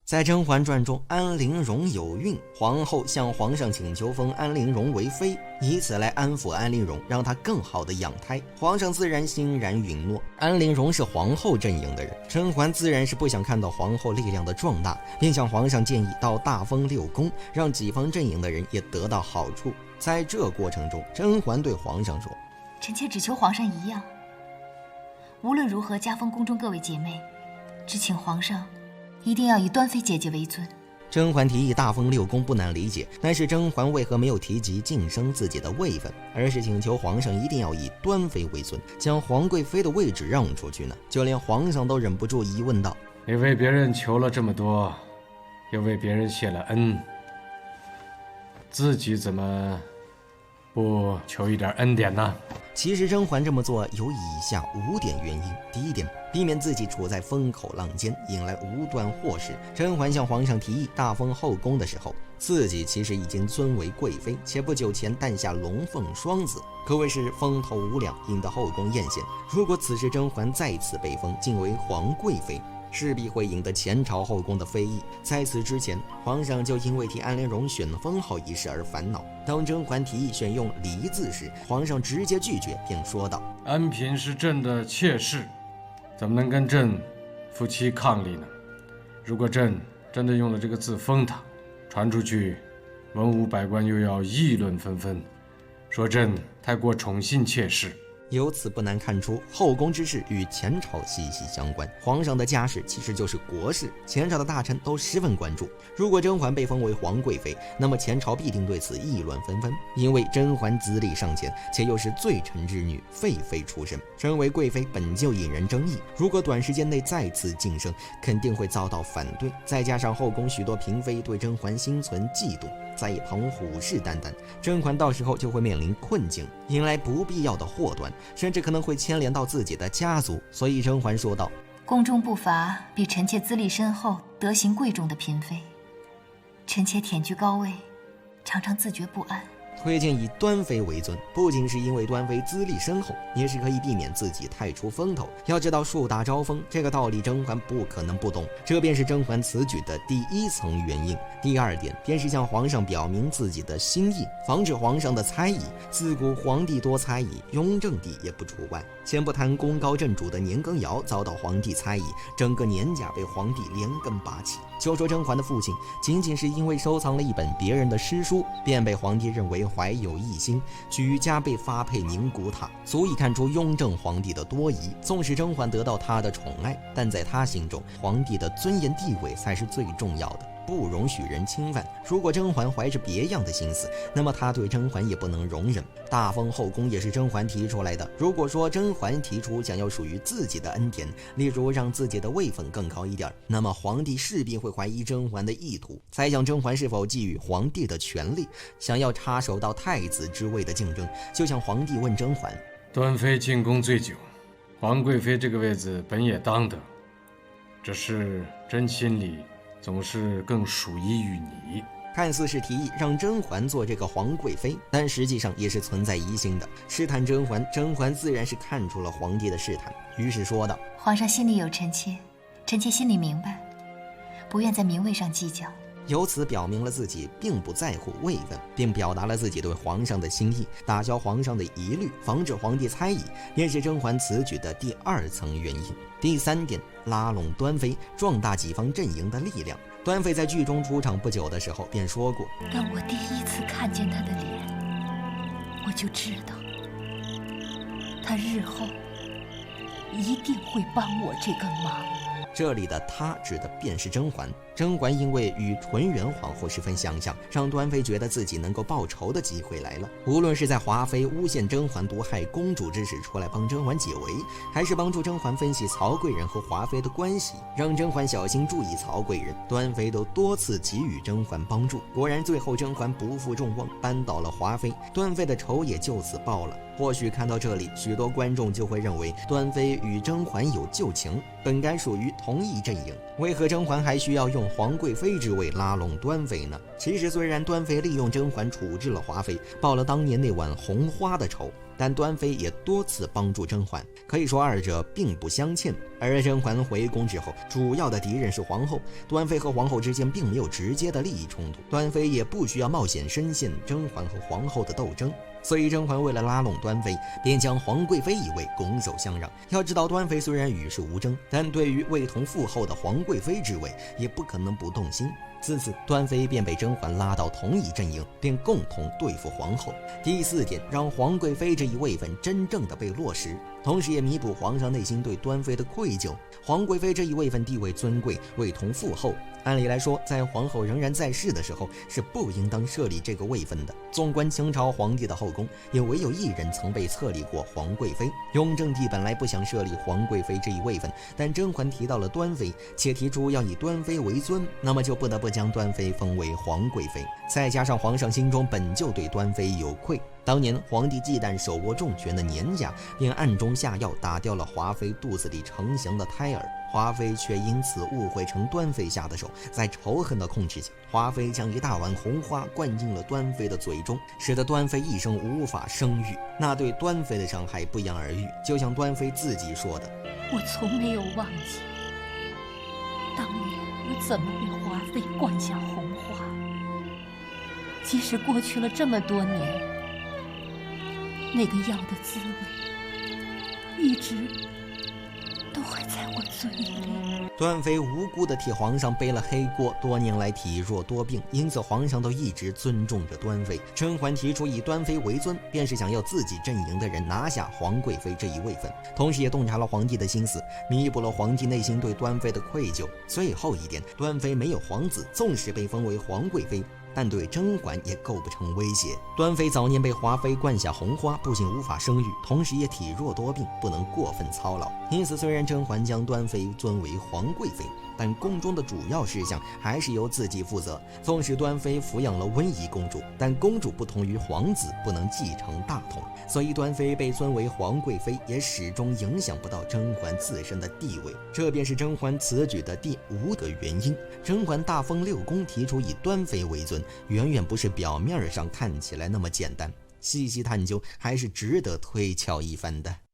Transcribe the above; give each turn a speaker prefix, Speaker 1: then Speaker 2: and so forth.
Speaker 1: 在《甄嬛传》中，安陵容有孕，皇后向皇上请求封安陵容为妃，以此来安抚安陵容，让她更好的养胎。皇上自然欣然允诺。安陵容是皇后阵营的人，甄嬛自然是不想看到皇后力量的壮大，并向皇上建议到大封6宫，让己方阵营的人也得到好处。在这过程中，甄嬛对皇上说：“
Speaker 2: 臣妾只求皇上一样，无论如何加封宫中各位姐妹，只请皇上一定要以端妃姐姐为尊。”
Speaker 1: 甄嬛提议大封6宫不难理解，但是甄嬛为何没有提及晋升自己的位分，而是请求皇上一定要以端妃为尊，将皇贵妃的位置让出去呢？就连皇上都忍不住疑问道：“
Speaker 3: 你为别人求了这么多，又为别人谢了恩，自己怎么不求一点恩典呢？”
Speaker 1: 其实甄嬛这么做有以下5点原因。第一点，避免自己处在风口浪尖，引来无端祸事。甄嬛向皇上提议大封后宫的时候，自己其实已经尊为贵妃，且不久前诞下龙凤双子，可谓是风头无两，引得后宫艳羡。如果此时甄嬛再次被封晋为皇贵妃，势必会引得前朝后宫的非议。在此之前，皇上就因为替安陵容选封号一事而烦恼。当甄嬛提议选用离字时，皇上直接拒绝，并说道：“
Speaker 3: 安嫔是朕的妾室，怎么能跟朕夫妻伉俪呢？如果朕真的用了这个字封她，传出去，文武百官又要议论纷纷，说朕太过宠信妾室。”
Speaker 1: 由此不难看出，后宫之事与前朝息息相关。皇上的家事其实就是国事，前朝的大臣都十分关注。如果甄嬛被封为皇贵妃，那么前朝必定对此议论纷纷。因为甄嬛资历尚浅，且又是罪臣之女，废妃出身，身为贵妃本就引人争议。如果短时间内再次晋升，肯定会遭到反对。再加上后宫许多嫔妃对甄嬛心存嫉妒，在一旁虎视眈眈，甄嬛到时候就会面临困境，引来不必要的祸端，甚至可能会牵连到自己的家族。所以甄嬛说道：“
Speaker 2: 宫中不乏比臣妾资历深厚、德行贵重的嫔妃，臣妾忝居高位，常常自觉不安。”
Speaker 1: 推荐以端妃为尊，不仅是因为端妃资历深厚，也是可以避免自己太出风头。要知道树大招风这个道理，甄嬛不可能不懂，这便是甄嬛此举的第1层原因。第2点便是向皇上表明自己的心意，防止皇上的猜疑。自古皇帝多猜疑，雍正帝也不除外。先不谈功高震主的年羹尧遭到皇帝猜疑，整个年甲被皇帝连根拔起。就说甄嬛的父亲仅仅是因为收藏了一本别人的诗书，便被皇帝认为怀有异心，举家被发配宁古塔，足以看出雍正皇帝的多疑。纵使甄嬛得到他的宠爱，但在他心中，皇帝的尊严地位才是最重要的，不容许人侵犯。如果甄嬛怀着别样的心思，那么他对甄嬛也不能容忍。大封后宫也是甄嬛提出来的。如果说甄嬛提出想要属于自己的恩典，例如让自己的位分更高一点，那么皇帝势必会怀疑甄嬛的意图，猜想甄嬛是否觊觎皇帝的权力，想要插手到太子之位的竞争。就像皇帝问甄嬛：“
Speaker 3: 端妃进宫最久，皇贵妃这个位子本也当得，只是朕心里总是更属意于你。”
Speaker 1: 看似是提议让甄嬛做这个皇贵妃，但实际上也是存在疑心的。试探甄嬛，甄嬛自然是看出了皇帝的试探，于是说道：“
Speaker 2: 皇上心里有臣妾，臣妾心里明白，不愿在名位上计较。”
Speaker 1: 由此表明了自己并不在乎位分，并表达了自己对皇上的心意，打消皇上的疑虑，防止皇帝猜疑，也是甄嬛此举的第2层原因。第3点，拉拢端妃，壮大己方阵营的力量。端妃在剧中出场不久的时候便说过：“
Speaker 2: 当我第1次看见他的脸，我就知道他日后一定会帮我这个忙。”
Speaker 1: 这里的她指的便是甄嬛。甄嬛因为与纯元皇后十分相像，让端妃觉得自己能够报仇的机会来了。无论是在华妃诬陷甄嬛毒害公主之时出来帮甄嬛解围，还是帮助甄嬛分析曹贵人和华妃的关系，让甄嬛小心注意曹贵人，端妃都多次给予甄嬛帮助。果然最后甄嬛不负众望，扳倒了华妃，端妃的仇也就此报了。或许看到这里，许多观众就会认为端妃与甄嬛有旧情，本该属于同一阵营，为何甄嬛还需要用皇贵妃之位拉拢端妃呢？其实虽然端妃利用甄嬛处置了华妃，报了当年那碗红花的仇，但端妃也多次帮助甄嬛，可以说二者并不相欠。而甄嬛回宫之后，主要的敌人是皇后，端妃和皇后之间并没有直接的利益冲突，端妃也不需要冒险深陷甄嬛和皇后的斗争。所以甄嬛为了拉拢端妃，便将皇贵妃一位拱手相让。要知道，端妃虽然与世无争，但对于位同父后的皇贵妃之位，也不可能不动心。自此，端妃便被甄嬛拉到同一阵营，并共同对付皇后。第4点，让皇贵妃这一位分真正的被落实，同时也弥补皇上内心对端妃的愧疚。皇贵妃这一位分地位尊贵，位同父后。按理来说，在皇后仍然在世的时候，是不应当设立这个位分的。纵观清朝皇帝的后宫，也唯有一人曾被册立过皇贵妃。雍正帝本来不想设立皇贵妃这一位分，但甄嬛提到了端妃，且提出要以端妃为尊，那么就不得不将端妃封为皇贵妃。再加上皇上心中本就对端妃有愧，当年皇帝忌惮手握重权的年甲，便暗中下药打掉了华妃肚子里成祥的胎儿。华妃却因此误会成端妃下的手，在仇恨的控制下，华妃将一大碗红花灌进了端妃的嘴中，使得端妃一生无法生育。那对端妃的伤害不言而喻，就像端妃自己说的：“
Speaker 2: 我从没有忘记当年我怎么被华妃灌下红花，即使过去了这么多年，那个药的滋味一直都还在我嘴里。”
Speaker 1: 端妃无辜地替皇上背了黑锅，多年来体弱多病，因此皇上都一直尊重着端妃。甄嬛提出以端妃为尊，便是想要自己阵营的人拿下皇贵妃这一位分，同时也洞察了皇帝的心思，弥补了皇帝内心对端妃的愧疚。最后一点，端妃没有皇子，纵使被封为皇贵妃，但对甄嬛也构不成威胁。端妃早年被华妃灌下红花，不仅无法生育，同时也体弱多病，不能过分操劳。因此，虽然甄嬛将端妃尊为皇贵妃，但宫中的主要事项还是由自己负责。纵使端妃抚养了温宜公主，但公主不同于皇子，不能继承大统，所以端妃被尊为皇贵妃，也始终影响不到甄嬛自身的地位。这便是甄嬛此举的第5个原因。甄嬛大封6宫，提出以端妃为尊，远远不是表面上看起来那么简单。细细探究，还是值得推敲一番的。